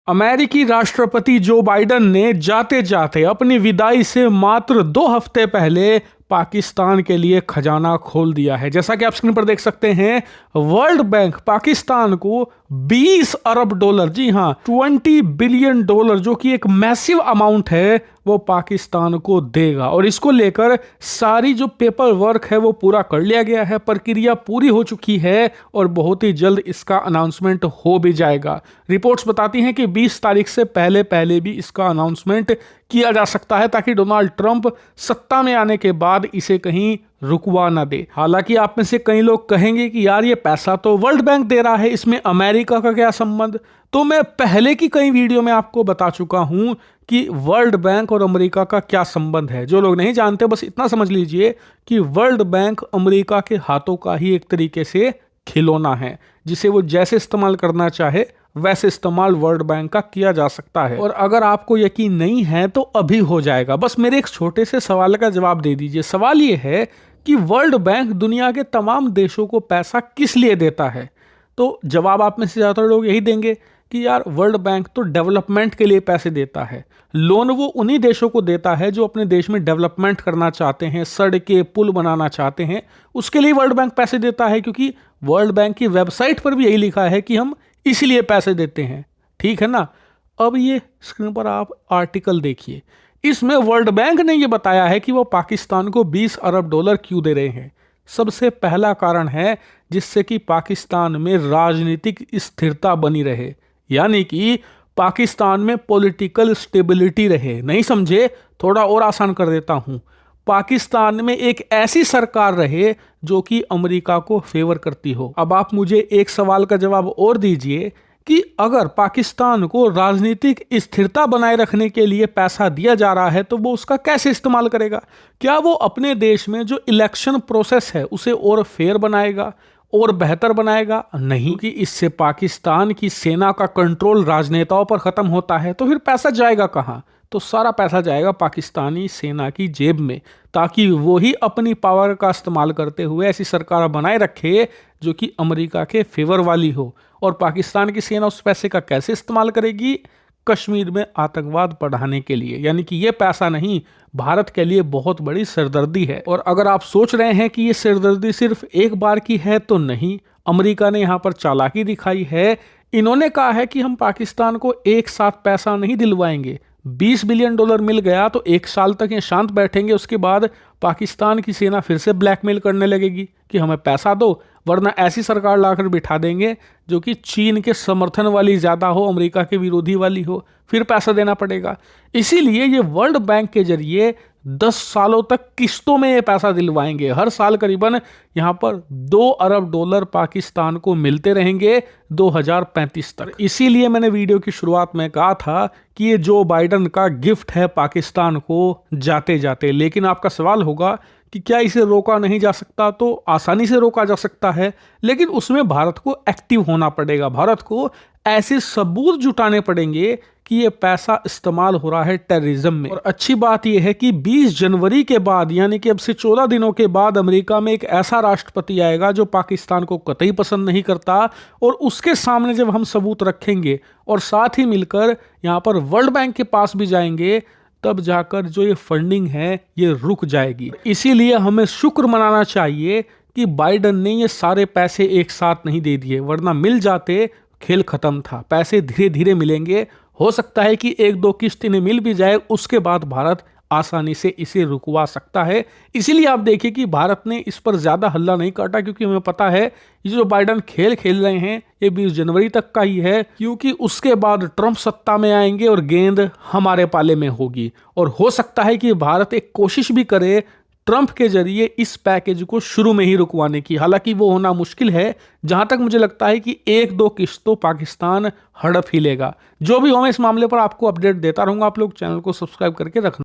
अमेरिकी राष्ट्रपति जो बाइडन ने जाते जाते अपनी विदाई से मात्र 2 हफ्ते पहले पाकिस्तान के लिए खजाना खोल दिया है। जैसा कि आप स्क्रीन पर देख सकते हैं, वर्ल्ड बैंक पाकिस्तान को 20 अरब डॉलर, जी हां 20 बिलियन डॉलर, जो कि एक मैसिव अमाउंट है, वो पाकिस्तान को देगा। और इसको लेकर सारी जो पेपर वर्क है वो पूरा कर लिया गया है, प्रक्रिया पूरी हो चुकी है और बहुत ही जल्द इसका अनाउंसमेंट हो भी जाएगा। रिपोर्ट्स बताती हैं कि 20 तारीख से पहले भी इसका अनाउंसमेंट किया जा सकता है, ताकि डोनाल्ड ट्रंप सत्ता में आने के बाद इसे कहीं रुकवा ना दे। हालांकि आप में से कई लोग कहेंगे कि यार ये पैसा तो वर्ल्ड बैंक दे रहा है, इसमें अमेरिका का क्या संबंध। तो मैं पहले की कई वीडियो में आपको बता चुका हूं कि वर्ल्ड बैंक और अमेरिका का क्या संबंध है। जो लोग नहीं जानते बस इतना समझ लीजिए कि वर्ल्ड बैंक अमेरिका के हाथों का ही एक तरीके से खिलौना है, जिसे वो जैसे इस्तेमाल करना चाहे वैसे इस्तेमाल वर्ल्ड बैंक का किया जा सकता है। और अगर आपको यकीन नहीं है तो अभी हो जाएगा, बस मेरे एक छोटे से सवाल का जवाब दे दीजिए। सवाल ये है कि वर्ल्ड बैंक दुनिया के तमाम देशों को पैसा किस लिए देता है? तो जवाब आप में से ज़्यादातर लोग यही देंगे कि यार वर्ल्ड बैंक तो डेवलपमेंट के लिए पैसे देता है। लोन वो उन्हीं देशों को देता है जो अपने देश में डेवलपमेंट करना चाहते हैं, सड़कें पुल बनाना चाहते हैं, उसके लिए वर्ल्ड बैंक पैसे देता है। क्योंकि वर्ल्ड बैंक की वेबसाइट पर भी यही लिखा है कि हम इसलिए पैसे देते हैं, ठीक है ना। अब ये स्क्रीन पर आप आर्टिकल देखिए, इसमें वर्ल्ड बैंक ने ये बताया है कि वो पाकिस्तान को 20 अरब डॉलर क्यों दे रहे हैं। सबसे पहला कारण है जिससे कि पाकिस्तान में राजनीतिक स्थिरता बनी रहे, यानी कि पाकिस्तान में पॉलिटिकल स्टेबिलिटी रहे। नहीं समझे? थोड़ा और आसान कर देता हूं, पाकिस्तान में एक ऐसी सरकार रहे जो कि अमेरिका को फेवर करती हो। अब आप मुझे एक सवाल का जवाब और दीजिए कि अगर पाकिस्तान को राजनीतिक स्थिरता बनाए रखने के लिए पैसा दिया जा रहा है तो वो उसका कैसे इस्तेमाल करेगा? क्या वो अपने देश में जो इलेक्शन प्रोसेस है उसे और फेयर बनाएगा और बेहतर बनाएगा? नहीं, कि इससे पाकिस्तान की सेना का कंट्रोल राजनेताओं पर खत्म होता है, तो फिर पैसा जाएगा कहां? तो सारा पैसा जाएगा पाकिस्तानी सेना की जेब में, ताकि वो ही अपनी पावर का इस्तेमाल करते हुए ऐसी सरकार बनाए रखे जो कि अमेरिका के फेवर वाली हो। और पाकिस्तान की सेना उस पैसे का कैसे इस्तेमाल करेगी? कश्मीर में आतंकवाद बढ़ाने के लिए। यानी कि ये पैसा नहीं, भारत के लिए बहुत बड़ी सिरदर्दी है। और अगर आप सोच रहे हैं कि ये सिरदर्दी सिर्फ एक बार की है, तो नहीं, अमेरिका ने यहाँ पर चालाकी दिखाई है। इन्होंने कहा है कि हम पाकिस्तान को एक साथ पैसा नहीं दिलवाएंगे। 20 बिलियन डॉलर मिल गया तो 1 साल तक ये शांत बैठेंगे, उसके बाद पाकिस्तान की सेना फिर से ब्लैकमेल करने लगेगी कि हमें पैसा दो, वरना ऐसी सरकार लाकर बिठा देंगे जो कि चीन के समर्थन वाली ज़्यादा हो, अमेरिका के विरोधी वाली हो, फिर पैसा देना पड़ेगा। इसीलिए ये वर्ल्ड बैंक के जरिए 10 सालों तक किस्तों में ये पैसा दिलवाएंगे। हर साल करीबन यहाँ पर 2 अरब डॉलर पाकिस्तान को मिलते रहेंगे 2035 तक। इसीलिए मैंने वीडियो की शुरुआत में कहा था कि ये जो बाइडन का गिफ्ट है पाकिस्तान को जाते जाते। लेकिन आपका सवाल होगा कि क्या इसे रोका नहीं जा सकता? तो आसानी से रोका जा सकता है, लेकिन उसमें भारत को एक्टिव होना पड़ेगा। भारत को ऐसे सबूत जुटाने पड़ेंगे कि ये पैसा इस्तेमाल हो रहा है टेररिज्म में। और अच्छी बात यह है कि 20 जनवरी के बाद, यानी कि अब से 14 दिनों के बाद, अमेरिका में एक ऐसा राष्ट्रपति आएगा जो पाकिस्तान को कतई पसंद नहीं करता। और उसके सामने जब हम सबूत रखेंगे और साथ ही मिलकर यहाँ पर वर्ल्ड बैंक के पास भी जाएंगे, तब जाकर जो ये फंडिंग है ये रुक जाएगी। इसीलिए हमें शुक्र मनाना चाहिए कि बाइडन ने ये सारे पैसे एक साथ नहीं दे दिए, वरना मिल जाते खेल खत्म था। पैसे धीरे धीरे मिलेंगे, हो सकता है कि 1-2 किस्त इन्हें मिल भी जाए, उसके बाद भारत आसानी से इसे रुकवा सकता है। इसीलिए आप देखिए कि भारत ने इस पर ज़्यादा हल्ला नहीं काटा, क्योंकि हमें पता है ये जो बाइडन खेल खेल रहे हैं ये 20 जनवरी तक का ही है, क्योंकि उसके बाद ट्रंप सत्ता में आएंगे और गेंद हमारे पाले में होगी। और हो सकता है कि भारत एक कोशिश भी करे ट्रंप के जरिए इस पैकेज को शुरू में ही रुकवाने की। हालांकि वो होना मुश्किल है, जहां तक मुझे लगता है कि 1-2 किस्त तो पाकिस्तान हड़प ही लेगा। जो भी हो, मैं इस मामले पर आपको अपडेट देता रहूंगा। आप लोग चैनल को सब्सक्राइब करके रखना।